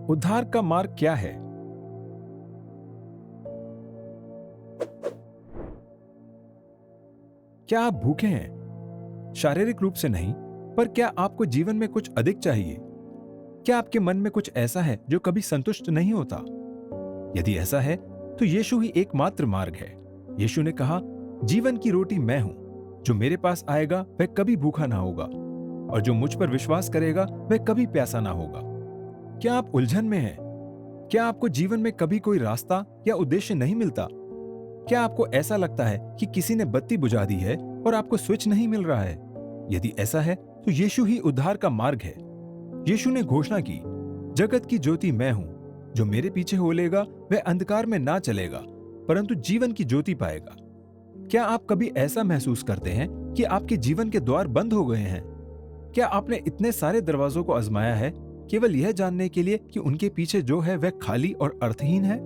उद्धार का मार्ग क्या है? क्या आप भूखे हैं? शारीरिक रूप से नहीं, पर क्या आपको जीवन में कुछ अधिक चाहिए? क्या आपके मन में कुछ ऐसा है जो कभी संतुष्ट नहीं होता? यदि ऐसा है, तो यीशु ही एकमात्र मार्ग है। यीशु ने कहा, जीवन की रोटी मैं हूं। जो मेरे पास आएगा वह कभी भूखा ना होगा, और जो मुझ पर विश्वास करेगा वह कभी प्यासा ना होगा। क्या आप उलझन में हैं? क्या आपको जीवन में कभी कोई रास्ता या उद्देश्य नहीं मिलता? क्या आपको ऐसा लगता है कि किसी ने बत्ती बुझा दी है और आपको स्विच नहीं मिल रहा है? यदि ऐसा है, तो यीशु ही उद्धार का मार्ग है। यीशु ने घोषणा की, जगत की ज्योति मैं हूं। जो मेरे पीछे हो लेगा वह अंधकार में ना चलेगा, परंतु जीवन की ज्योति पाएगा। क्या आप कभी ऐसा महसूस करते हैं कि आपके जीवन के द्वार बंद हो गए हैं? क्या आपने इतने सारे दरवाजों को आजमाया है केवल यह जानने के लिए कि उनके पीछे जो है वह खाली और अर्थहीन है?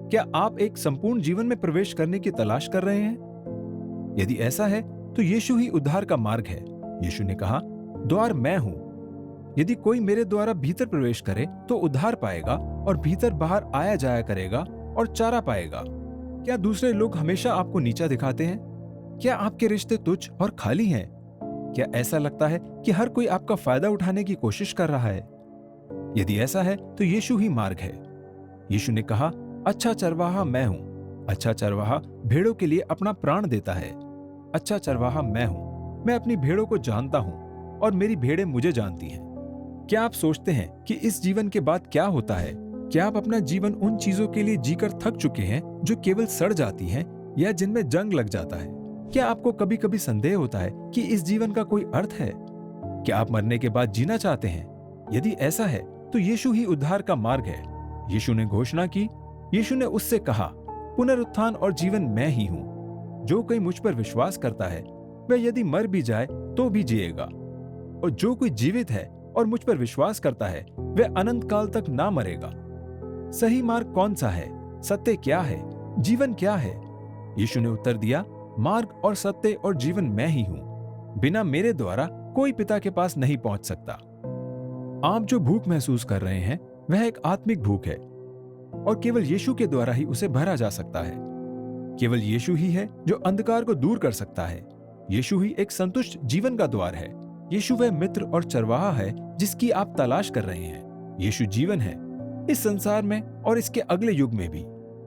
क्या आप एक संपूर्ण जीवन में प्रवेश करने की तलाश कर रहे हैं? यदि ऐसा है, तो यीशु ही उद्धार का मार्ग है। यीशु ने कहा, द्वार मैं हूं। यदि कोई मेरे द्वारा भीतर प्रवेश करे तो उद्धार पाएगा और भीतर बाहर आया जाया करेगा और चारा पाएगा। क्या दूसरे लोग हमेशा आपको नीचा दिखाते हैं? क्या आपके रिश्ते तुच्छ और खाली हैं? क्या ऐसा लगता है कि हर कोई आपका फायदा उठाने की कोशिश कर रहा है? यदि ऐसा है, तो यीशु ही मार्ग है। यीशु ने कहा, अच्छा चरवाहा मैं हूं। अच्छा चरवाहा भेड़ों के लिए अपना प्राण देता है। अच्छा चरवाहा मैं हूं। मैं अपनी भेड़ों को जानता हूं और मेरी भेड़ें मुझे जानती हैं। क्या आप सोचते हैं कि इस जीवन के बाद क्या होता है? क्या आप अपना जीवन उन चीजों के लिए जीकर थक चुके हैं जो केवल सड़ जाती हैं या जिनमें जंग लग जाता है? क्या आपको कभी कभी संदेह होता है कि इस जीवन का कोई अर्थ है? क्या आप मरने के बाद जीना चाहते हैं? यदि ऐसा है, तो यीशु ही उद्धार का मार्ग है। यीशु ने घोषणा की, यीशु ने उससे कहा, पुनरुत्थान और जीवन मैं ही हूं। जो कोई मुझ पर विश्वास करता है वह यदि मर भी जाए तो भी जिएगा, और जो कोई जीवित है और मुझ पर विश्वास करता है वह अनंत काल तक ना मरेगा। सही मार्ग कौन सा है? सत्य क्या है? जीवन क्या है? यीशु ने उत्तर दिया, मार्ग और सत्य और जीवन मैं ही हूं। बिना मेरे द्वारा कोई पिता के पास नहीं पहुंच सकता। आप जो भूख महसूस कर रहे हैं वह एक आत्मिक भूख है, और केवल यीशु के द्वारा ही उसे भरा जा सकता है। केवल यीशु ही है जो अंधकार को दूर कर सकता है। यीशु ही एक संतुष्ट जीवन का द्वार है। यीशु वह मित्र और चरवाहा है जिसकी आप तलाश कर रहे हैं। यीशु जीवन है, इस संसार में और इसके अगले युग में भी।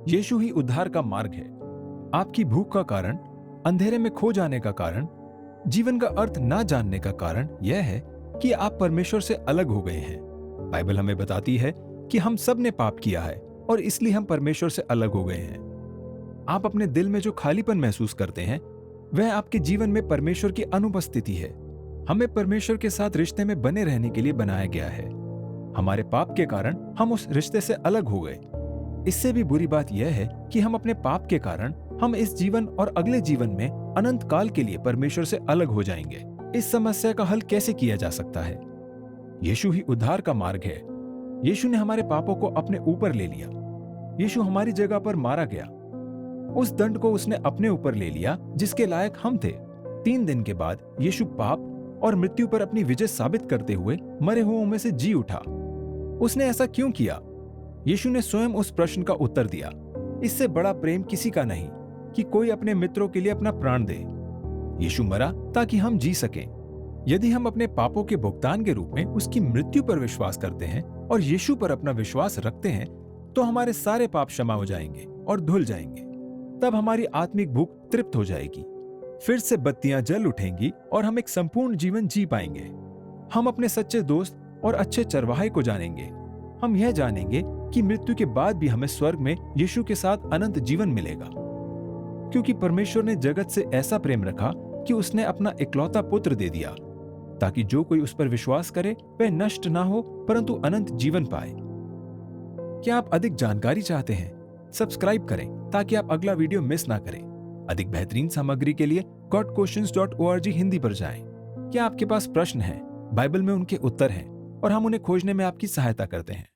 यीशु ही उद्धार का मार्ग है। आपकी भूख का कारण, अंधेरे में खो जाने का कारण, जीवन का अर्थ ना जानने का कारण यह है कि आप परमेश्वर से अलग हो गए हैं। बाइबल हमें बताती है कि हम सब ने पाप किया है और इसलिए हम परमेश्वर से अलग हो गए हैं। आप अपने दिल में जो खालीपन महसूस करते हैं वह आपके जीवन में परमेश्वर की अनुपस्थिति है। हमें परमेश्वर के साथ रिश्ते में बने रहने के लिए बनाया गया है। हमारे पाप के कारण हम उस रिश्ते से अलग हो गए। इससे भी बुरी बात यह है कि हम अपने पाप के कारण हम इस जीवन और अगले जीवन में अनंत काल के लिए परमेश्वर से अलग हो जाएंगे। इस समस्या का हल कैसे किया जा सकता है? यीशु ही उद्धार का मार्ग है। यीशु ने हमारे पापों को अपने ऊपर ले लिया। यीशु हमारी जगह पर मारा गया। उस दंड को उसने अपने ऊपर ले लिया जिसके लायक हम थे। 3 दिन के बाद यीशु पाप और मृत्यु पर अपनी विजय साबित करते हुए मरे हुओं में से जी उठा। उसने ऐसा क्यों किया? यीशु ने स्वयं उस प्रश्न का उत्तर दिया। इससे बड़ा प्रेम किसी का नहीं कि कोई अपने मित्रों के लिए अपना प्राण दे। यीशु मरा ताकि हम जी सकें। यदि हम अपने पापों के भुगतान के रूप में उसकी मृत्यु पर विश्वास करते हैं और यीशु पर अपना विश्वास रखते हैं, तो हमारे सारे पाप क्षमा हो जाएंगे और धुल जाएंगे। तब हमारी आत्मिक भूख तृप्त हो जाएगी। फिर से बत्तियां जल उठेंगी और हम एक संपूर्ण जीवन जी पाएंगे। हम अपने सच्चे दोस्त और अच्छे चरवाहे को जानेंगे। हम यह जानेंगे कि मृत्यु के बाद भी हमें स्वर्ग में यीशु के साथ अनंत जीवन मिलेगा, क्योंकि परमेश्वर ने जगत से ऐसा प्रेम रखा कि उसने अपना इकलौता पुत्र दे दिया, ताकि जो कोई उस पर विश्वास करे वह नष्ट ना हो परंतु अनंत जीवन पाए। क्या आप अधिक जानकारी चाहते हैं? सब्सक्राइब करें ताकि आप अगला वीडियो मिस ना करें। अधिक बेहतरीन सामग्री के लिए godquestions.org हिंदी पर जाएं। क्या आपके पास प्रश्न हैं? बाइबल में उनके उत्तर हैं और हम उन्हें खोजने में आपकी सहायता करते हैं।